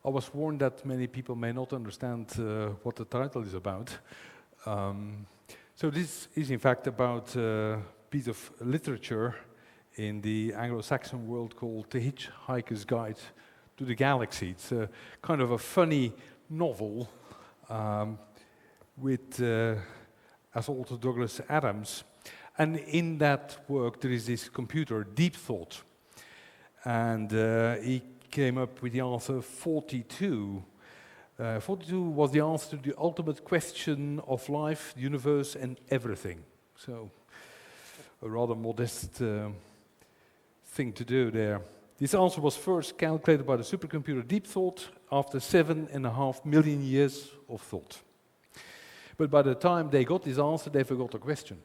I was warned that many people may not understand what the title is about. So this is in fact about a piece of literature in the Anglo-Saxon world called The Hitchhiker's Guide to the Galaxy. It's a kind of a funny novel with as author Douglas Adams. And in that work there is this computer, Deep Thought. And he came up with the answer 42. 42 was the answer to the ultimate question of life, the universe, and everything. So, a rather modest thing to do there. This answer was first calculated by the supercomputer Deep Thought after 7.5 million years of thought. But by the time they got this answer, they forgot the question.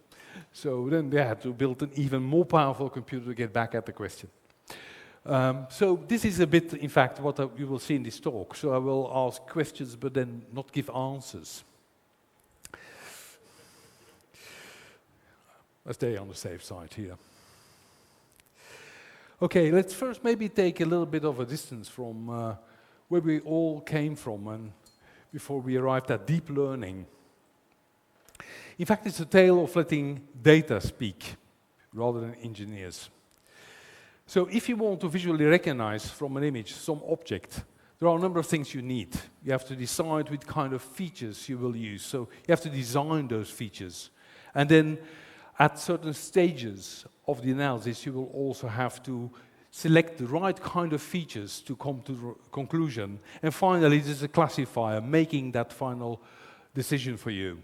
So then they had to build an even more powerful computer to get back at the question. So this is a bit, in fact, what you will see in this talk. So I will ask questions, but then not give answers. I stay on the safe side here. Okay, let's first maybe take a little bit of a distance from where we all came from and before we arrived at deep learning. In fact, it's a tale of letting data speak rather than engineers. So if you want to visually recognize from an image some object, there are a number of things you need. You have to decide what kind of features you will use. So you have to design those features. And then at certain stages of the analysis, you will also have to select the right kind of features to come to the conclusion. And finally, there's a classifier making that final decision for you.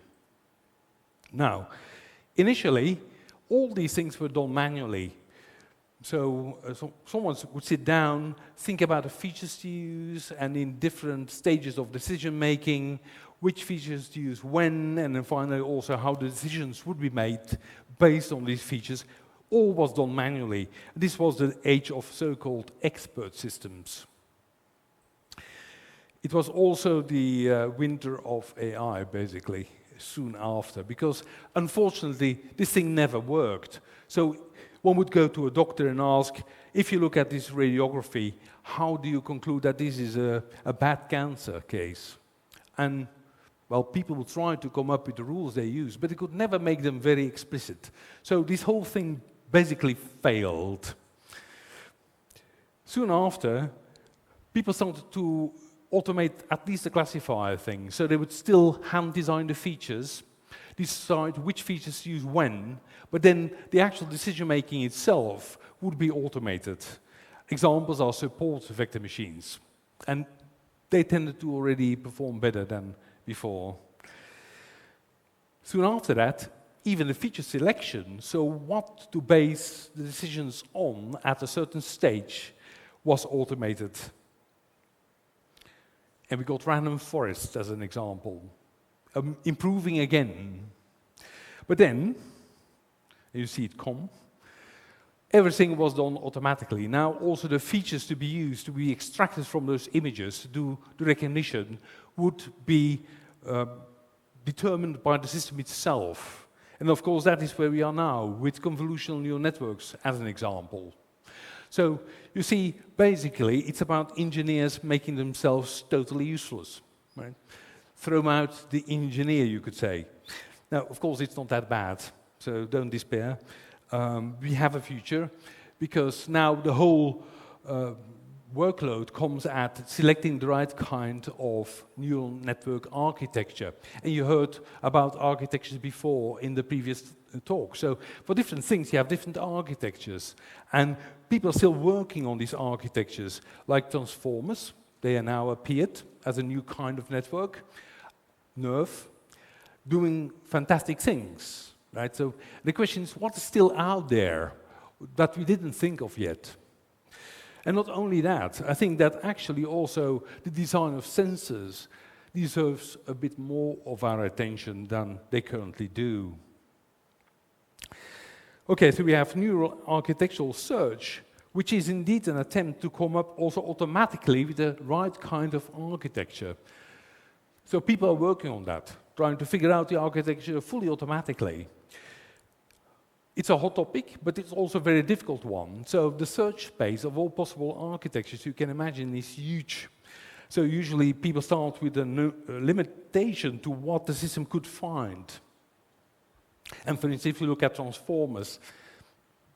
Now, initially, all these things were done manually. So someone would sit down, think about the features to use, and in different stages of decision making, which features to use when, and then finally also how the decisions would be made based on these features. All was done manually. This was the age of so-called expert systems. It was also the winter of AI, basically, soon after, because unfortunately this thing never worked. So one would go to a doctor and ask, if you look at this radiography, how do you conclude that this is a bad cancer case? And, well, people would try to come up with the rules they use, but they could never make them very explicit. So this whole thing basically failed. Soon after, people started to automate at least the classifier thing. So they would still hand design the features, decide which features to use when, but then the actual decision-making itself would be automated. Examples are support vector machines, and they tended to already perform better than before. Soon after that, even the feature selection, so what to base the decisions on at a certain stage, was automated. And we got random forests as an example. Improving again. But then, you see it come, everything was done automatically. Now also the features to be used, to be extracted from those images, to do the recognition, would be determined by the system itself. And of course that is where we are now, with convolutional neural networks as an example. So you see, basically it's about engineers making themselves totally useless. Right? Throw out the engineer, you could say. Now, of course, it's not that bad, so don't despair. We have a future, because now the whole workload comes at selecting the right kind of neural network architecture. And you heard about architectures before in the previous talk. So for different things, you have different architectures. And people are still working on these architectures, like transformers. They are now appeared as a new kind of network. Nerve, doing fantastic things, right? So the question is, what is still out there that we didn't think of yet? And not only that, I think that actually also the design of sensors deserves a bit more of our attention than they currently do. Okay, so we have neural architectural search, which is indeed an attempt to come up also automatically with the right kind of architecture. So people are working on that, trying to figure out the architecture fully automatically. It's a hot topic, but it's also a very difficult one. So the search space of all possible architectures you can imagine is huge. So usually people start with a limitation to what the system could find. And for instance, if you look at transformers,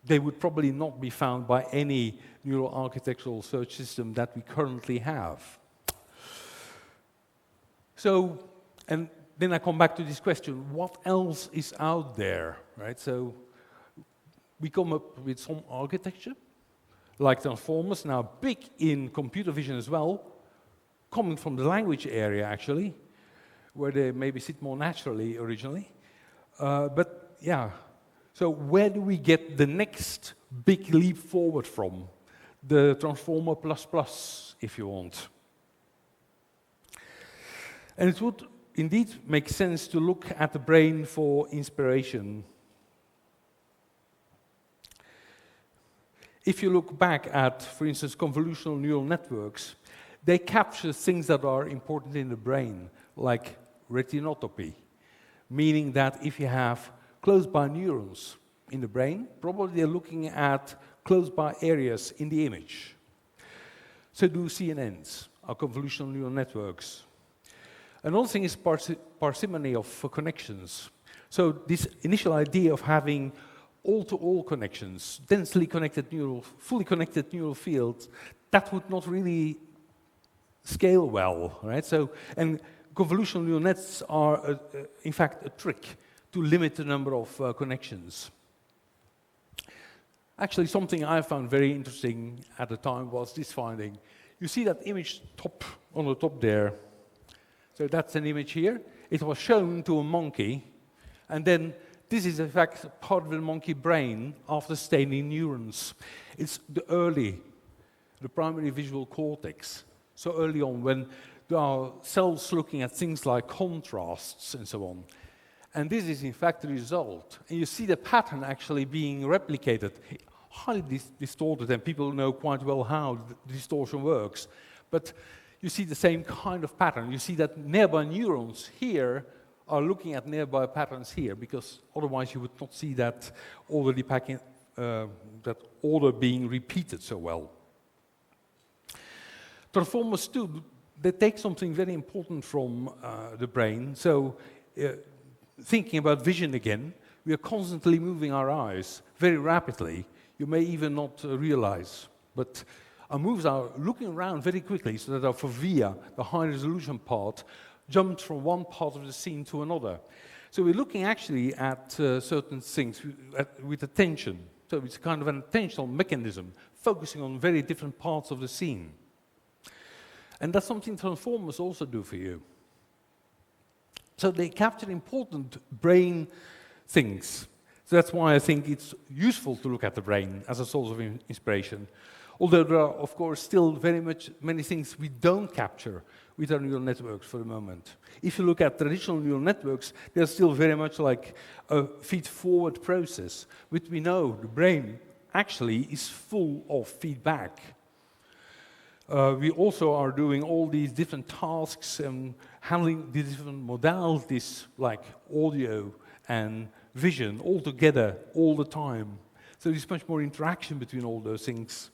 they would probably not be found by any neural architectural search system that we currently have. So, and then I come back to this question, what else is out there, right? So we come up with some architecture, like transformers, now big in computer vision as well, coming from the language area actually, where they maybe sit more naturally originally. But yeah, so where do we get the next big leap forward from? The transformer plus, if you want. And it would indeed make sense to look at the brain for inspiration. If you look back at, for instance, convolutional neural networks, they capture things that are important in the brain, like retinotopy, meaning that if you have close-by neurons in the brain, probably they're looking at close-by areas in the image. So do CNNs, or convolutional neural networks. Another thing is parsimony of connections. So this initial idea of having all-to-all connections, densely connected fully connected neural fields, that would not really scale well, right? So, and convolutional neural nets are, in fact, a trick to limit the number of connections. Actually, something I found very interesting at the time was this finding. You see that image on the top there. So that's an image here. It was shown to a monkey, and then this is in fact part of the monkey brain after staining neurons. It's the primary visual cortex. So early on, when there are cells looking at things like contrasts and so on. And this is in fact the result. And you see the pattern actually being replicated, highly distorted, and people know quite well how the distortion works. But you see the same kind of pattern. You see that nearby neurons here are looking at nearby patterns here, because otherwise you would not see that that order being repeated so well. Transformers too, they take something very important from the brain. So thinking about vision again, we are constantly moving our eyes very rapidly. You may even not realize, but our moves are looking around very quickly so that our fovea, the high resolution part, jumps from one part of the scene to another. So we're looking actually at certain things with attention. So it's kind of an attentional mechanism, focusing on very different parts of the scene. And that's something transformers also do for you. So they capture important brain things. So that's why I think it's useful to look at the brain as a source of inspiration. Although there are, of course, still many things we don't capture with our neural networks for the moment. If you look at traditional neural networks, they're still very much like a feed-forward process, which we know the brain actually is full of feedback. We also are doing all these different tasks and handling the different modalities like audio and vision all together all the time. So there's much more interaction between all those things.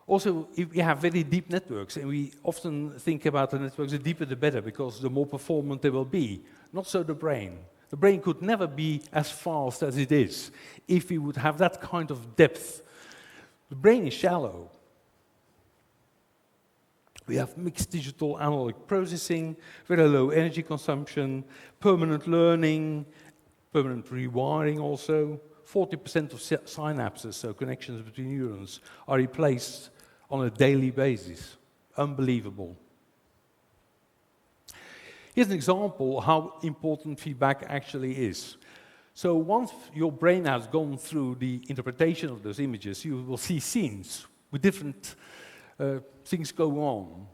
Also, if we have very deep networks, and we often think about the networks, the deeper the better, because the more performant they will be. Not so the brain. The brain could never be as fast as it is if we would have that kind of depth. The brain is shallow. We have mixed digital analog processing, very low energy consumption, permanent learning, permanent rewiring also. 40% of synapses, so connections between neurons, are replaced on a daily basis. Unbelievable. Here's an example of how important feedback actually is. So once your brain has gone through the interpretation of those images, you will see scenes with different things going on.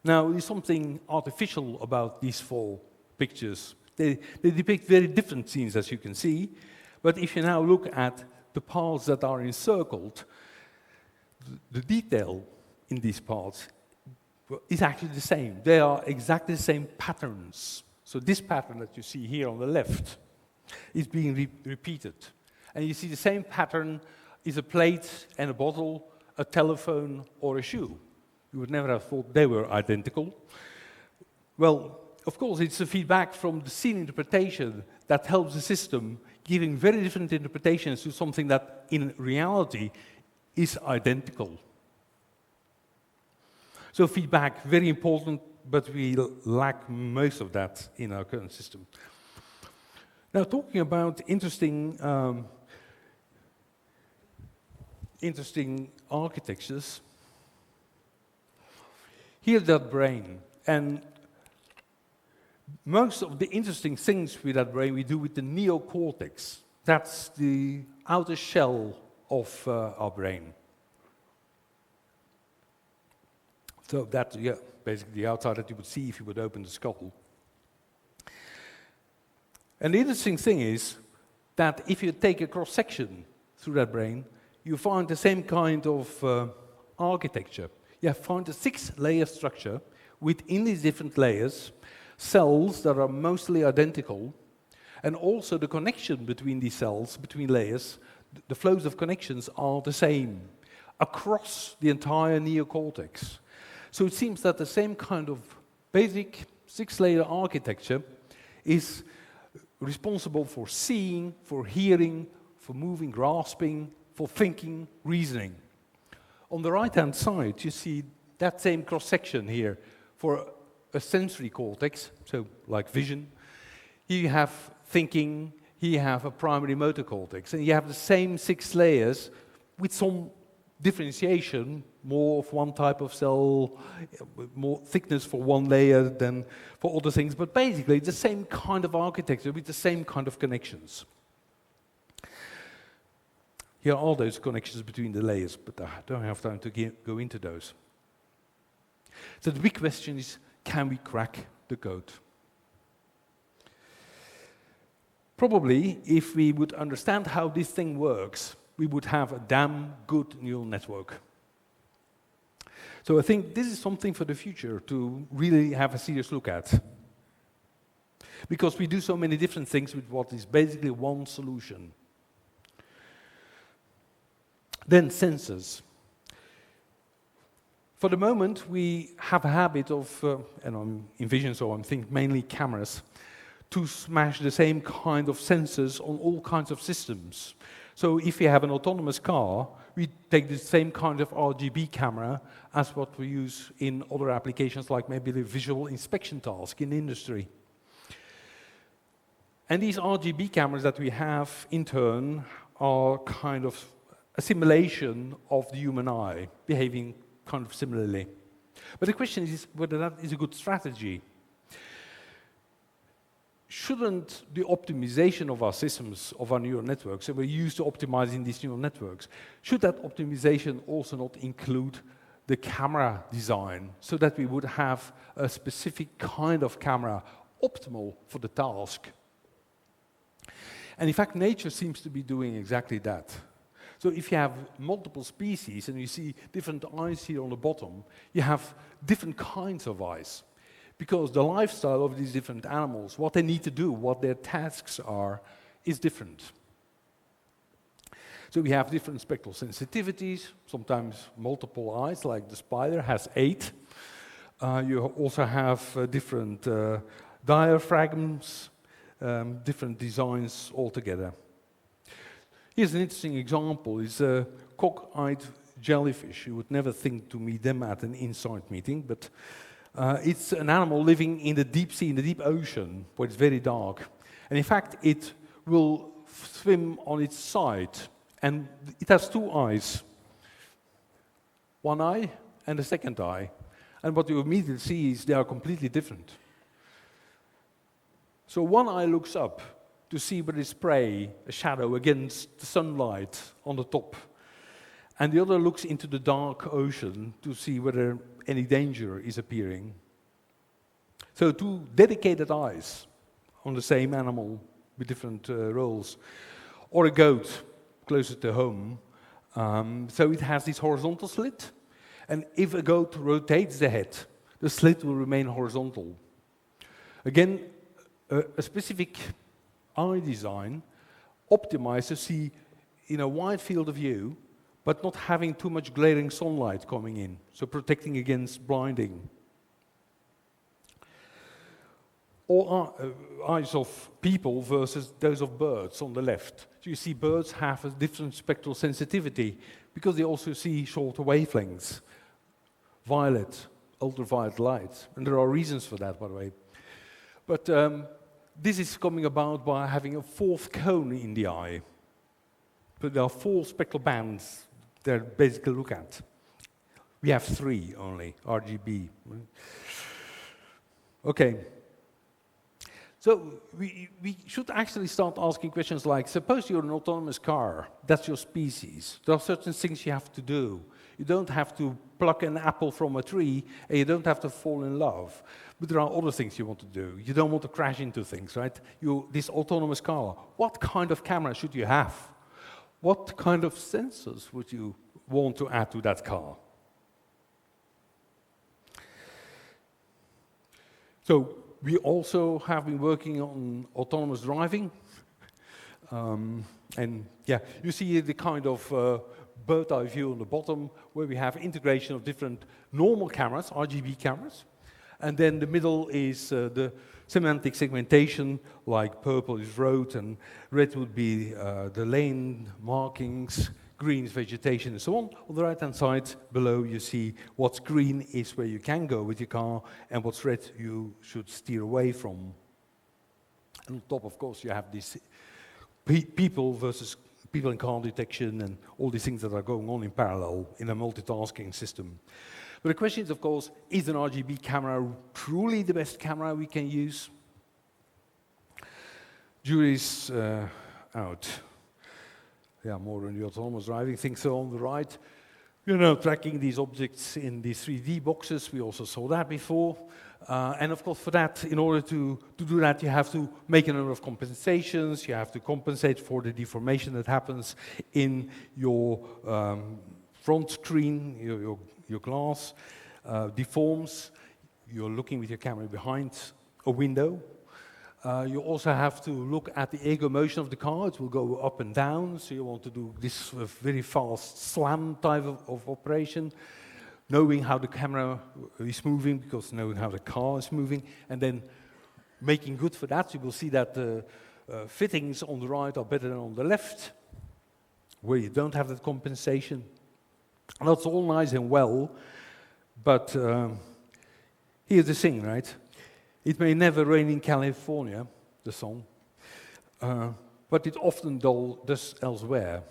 Now, there's something artificial about these four pictures. They depict very different scenes, as you can see. But if you now look at the parts that are encircled, the detail in these parts is actually the same. They are exactly the same patterns. So this pattern that you see here on the left is being repeated. And you see the same pattern is a plate and a bottle, a telephone or a shoe. You would never have thought they were identical. Well, of course, it's the feedback from the scene interpretation that helps the system giving very different interpretations to something that in reality is identical. So feedback, very important, but we lack most of that in our current system. Now, talking about interesting architectures, here's that brain. And most of the interesting things with that brain we do with the neocortex. That's the outer shell of our brain. So that's basically the outside that you would see if you would open the skull. And the interesting thing is that if you take a cross-section through that brain, you find the same kind of architecture. You find a 6-layer structure within these different layers, cells that are mostly identical, and also the connection between these cells, between layers, the flows of connections are the same across the entire neocortex. So it seems that the same kind of basic 6-layer architecture is responsible for seeing, for hearing, for moving, grasping, for thinking, reasoning. On the right-hand side, you see that same cross-section here for a sensory cortex, so like vision. Here you have thinking, here you have a primary motor cortex, and you have the same 6 layers with some differentiation, more of one type of cell, more thickness for one layer than for other things, but basically the same kind of architecture with the same kind of connections. Here are all those connections between the layers, but I don't have time to go into those. So the big question is, can we crack the code? Probably, if we would understand how this thing works, we would have a damn good neural network. So I think this is something for the future to really have a serious look at. Because we do so many different things with what is basically one solution. Then sensors. For the moment, we have a habit of, and I'm in vision, so I'm thinking mainly cameras, to smash the same kind of sensors on all kinds of systems. So if you have an autonomous car, we take the same kind of RGB camera as what we use in other applications, like maybe the visual inspection task in industry. And these RGB cameras that we have, in turn, are kind of a simulation of the human eye, behaving kind of similarly. But the question is whether that is a good strategy. Shouldn't the optimization of our systems, of our neural networks, that we're used to optimizing these neural networks, should that optimization also not include the camera design, so that we would have a specific kind of camera optimal for the task? And in fact, nature seems to be doing exactly that. So if you have multiple species, and you see different eyes here on the bottom, you have different kinds of eyes. Because the lifestyle of these different animals, what they need to do, what their tasks are, is different. So we have different spectral sensitivities, sometimes multiple eyes, like the spider has 8. You also have different diaphragms, different designs altogether. Here's an interesting example. It's a cock-eyed jellyfish. You would never think to meet them at an INSAIT meeting, but it's an animal living in the deep sea, in the deep ocean, where it's very dark. And in fact, it will swim on its side, and it has 2 eyes. One eye and a second eye. And what you immediately see is they are completely different. So one eye looks up to see whether it's prey, a shadow against the sunlight on the top. And the other looks into the dark ocean to see whether any danger is appearing. So 2 dedicated eyes on the same animal with different roles. Or a goat, closer to home. So it has this horizontal slit. And if a goat rotates the head, the slit will remain horizontal. Again, a specific eye design optimized to see in a wide field of view, but not having too much glaring sunlight coming in, so protecting against blinding. Or eyes of people versus those of birds on the left. So you see birds have a different spectral sensitivity because they also see shorter wavelengths, violet, ultraviolet light. And there are reasons for that, by the way. But this is coming about by having a fourth cone in the eye. But there are 4 spectral bands that basically look at. We have 3 only, RGB. Okay. So we should actually start asking questions like, suppose you're an autonomous car, that's your species. There are certain things you have to do. You don't have to pluck an apple from a tree, and you don't have to fall in love. But there are other things you want to do. You don't want to crash into things, right? This autonomous car, what kind of camera should you have? What kind of sensors would you want to add to that car? So we also have been working on autonomous driving. And yeah, you see the kind of bird's eye view on the bottom where we have integration of different normal cameras, RGB cameras. And then the middle is the semantic segmentation, like purple is road and red would be the lane markings, green is vegetation and so on. On the right-hand side below you see what's green is where you can go with your car and what's red you should steer away from. And on top, of course, you have this people versus people in car detection and all these things that are going on in parallel in a multitasking system. But the question is, of course, is an RGB camera truly the best camera we can use? Jury's out. Yeah, more on the autonomous driving thing. So on the right, tracking these objects in these 3D boxes. We also saw that before. And of course, for that, in order to do that, you have to make a number of compensations. You have to compensate for the deformation that happens in your front screen, your glass deforms. You're looking with your camera behind a window. You also have to look at the ego motion of the car. It will go up and down, so you want to do this very fast slam type of operation, knowing how the camera is moving, because knowing how the car is moving, and then making good for that. You will see that the fittings on the right are better than on the left, where you don't have that compensation. And that's all nice and well, but here's the thing, right? It may never rain in California, the song, but it often does elsewhere.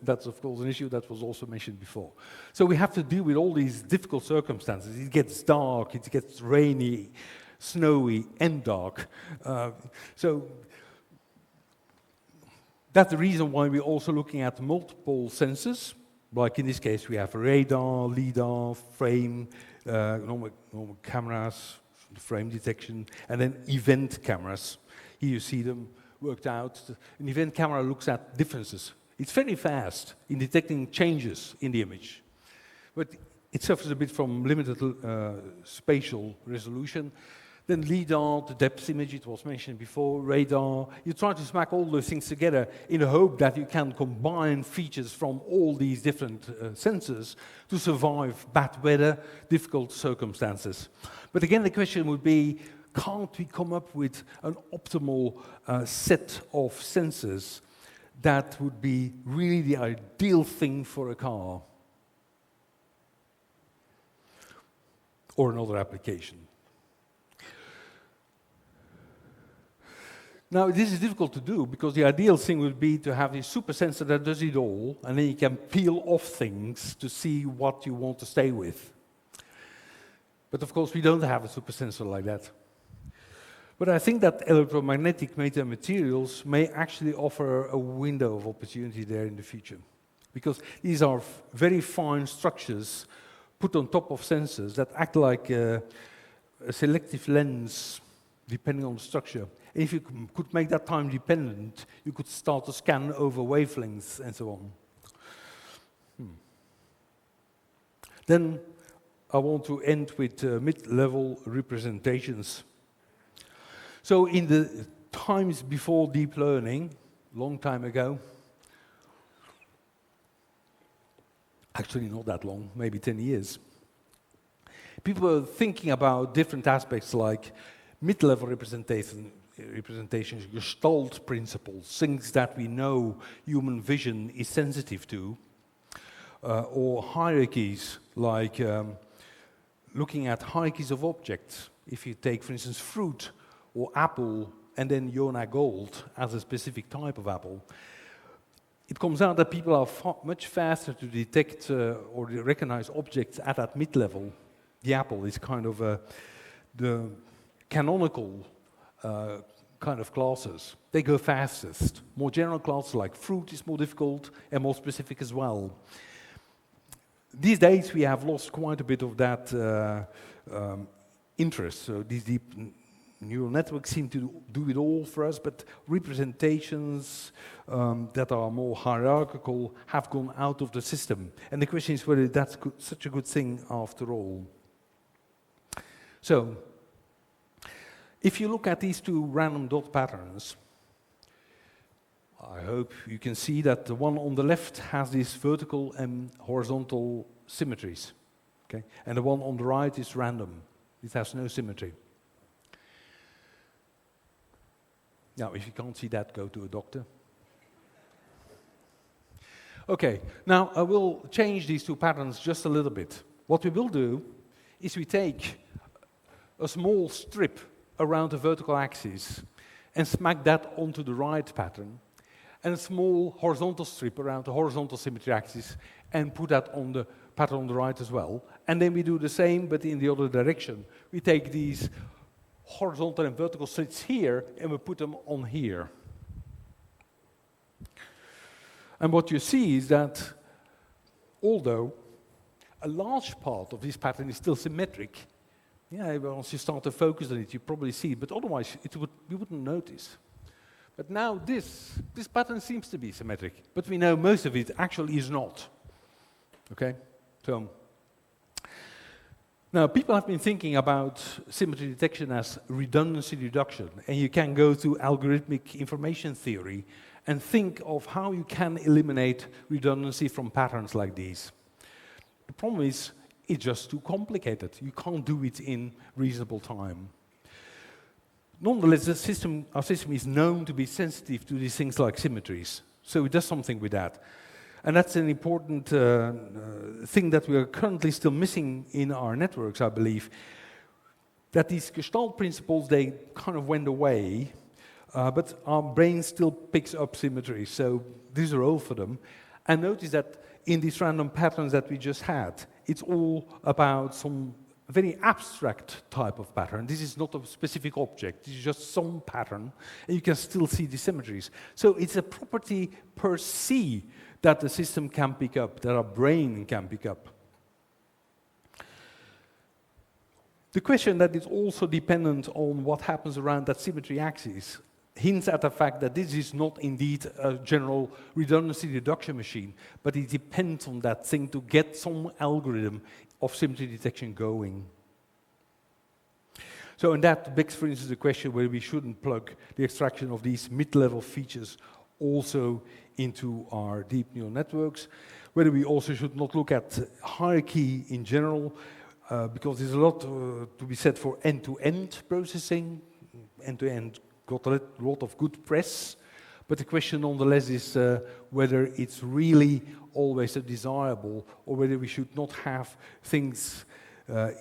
That's, of course, an issue that was also mentioned before. So we have to deal with all these difficult circumstances. It gets dark, it gets rainy, snowy, and dark. So that's the reason why we're also looking at multiple sensors. Like in this case, we have radar, LiDAR, frame, normal cameras, frame detection, and then event cameras. Here you see them worked out. An event camera looks at differences. It's very fast in detecting changes in the image, but it suffers a bit from limited spatial resolution. Then LiDAR, the depth image, it was mentioned before, radar. You try to smack all those things together in the hope that you can combine features from all these different sensors to survive bad weather, difficult circumstances. But again, the question would be, can't we come up with an optimal set of sensors that would be really the ideal thing for a car or another application? Now, this is difficult to do because the ideal thing would be to have a super sensor that does it all, and then you can peel off things to see what you want to stay with. But of course, we don't have a super sensor like that. But I think that electromagnetic metamaterials may actually offer a window of opportunity there in the future, because these are very fine structures put on top of sensors that act like a selective lens, depending on the structure. If you could make that time dependent, you could start to scan over wavelengths and so on. Then I want to end with mid-level representations. So in the times before deep learning, long time ago, Actually, not that long, maybe 10 years. People are thinking about different aspects like mid-level representations, gestalt principles, things that we know human vision is sensitive to, or hierarchies, like looking at hierarchies of objects. If you take, for instance, fruit or apple, and then Yona gold as a specific type of apple, it comes out that people are much faster to detect or recognize objects at that mid-level. The apple is kind of the canonical kind of classes. They go fastest. More general classes like fruit is more difficult and more specific as well. These days we have lost quite a bit of that interest. So these deep neural networks seem to do it all for us, but representations that are more hierarchical have gone out of the system. And the question is whether that's such a good thing after all. So, if you look at these two random dot patterns, I hope you can see that the one on the left has these vertical and horizontal symmetries, okay? And the one on the right is random. It has no symmetry. Now, if you can't see that, go to a doctor. Okay, now I will change these two patterns just a little bit. What we will do is we take a small strip around the vertical axis and smack that onto the right pattern, and a small horizontal strip around the horizontal symmetry axis and put that on the pattern on the right as well. And then we do the same, but in the other direction. We take these horizontal and vertical slits here and we put them on here. And what you see is that although a large part of this pattern is still symmetric, yeah, once you start to focus on it, you probably see it, but otherwise you wouldn't notice. But now this pattern seems to be symmetric, but we know most of it actually is not. Okay? So, now people have been thinking about symmetry detection as redundancy reduction, and you can go to algorithmic information theory and think of how you can eliminate redundancy from patterns like these. The problem is, it's just too complicated. You can't do it in reasonable time. Nonetheless, our system is known to be sensitive to these things like symmetries. So it does something with that. And that's an important thing that we are currently still missing in our networks, I believe. That these Gestalt principles, they kind of went away, but our brain still picks up symmetry. So there's a role for them. And notice that in these random patterns that we just had, it's all about some very abstract type of pattern. This is not a specific object, this is just some pattern, and you can still see the symmetries. So it's a property per se that the system can pick up, that our brain can pick up. The question that is also dependent on what happens around that symmetry axis hints at the fact that this is not indeed a general redundancy reduction machine, but it depends on that thing to get some algorithm of symmetry detection going. So, and that begs, for instance, the question whether we shouldn't plug the extraction of these mid-level features also into our deep neural networks, whether we also should not look at hierarchy in general, because there's a lot to be said for end-to-end processing. End-to-end got a lot of good press, but the question nonetheless is whether it's really always desirable, or whether we should not have things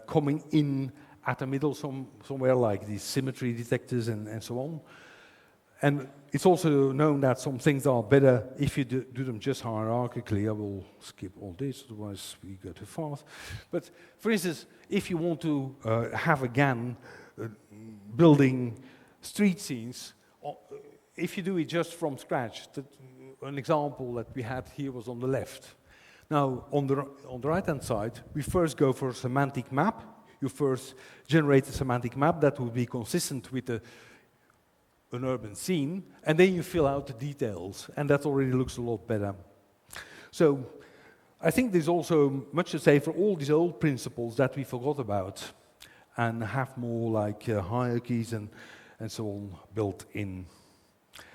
coming in at the middle somewhere, like these symmetry detectors and so on. And it's also known that some things are better if you do them just hierarchically. I will skip all this, otherwise we go too fast. But for instance, if you want to have a GAN building street scenes, if you do it just from scratch, an example that we had here was on the left. Now, on the right-hand side, we first go for a semantic map. You first generate a semantic map that will be consistent with an urban scene, and then you fill out the details, and that already looks a lot better. So, I think there's also much to say for all these old principles that we forgot about, and have more like hierarchies and so on built in.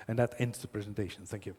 And that ends the presentation. Thank you.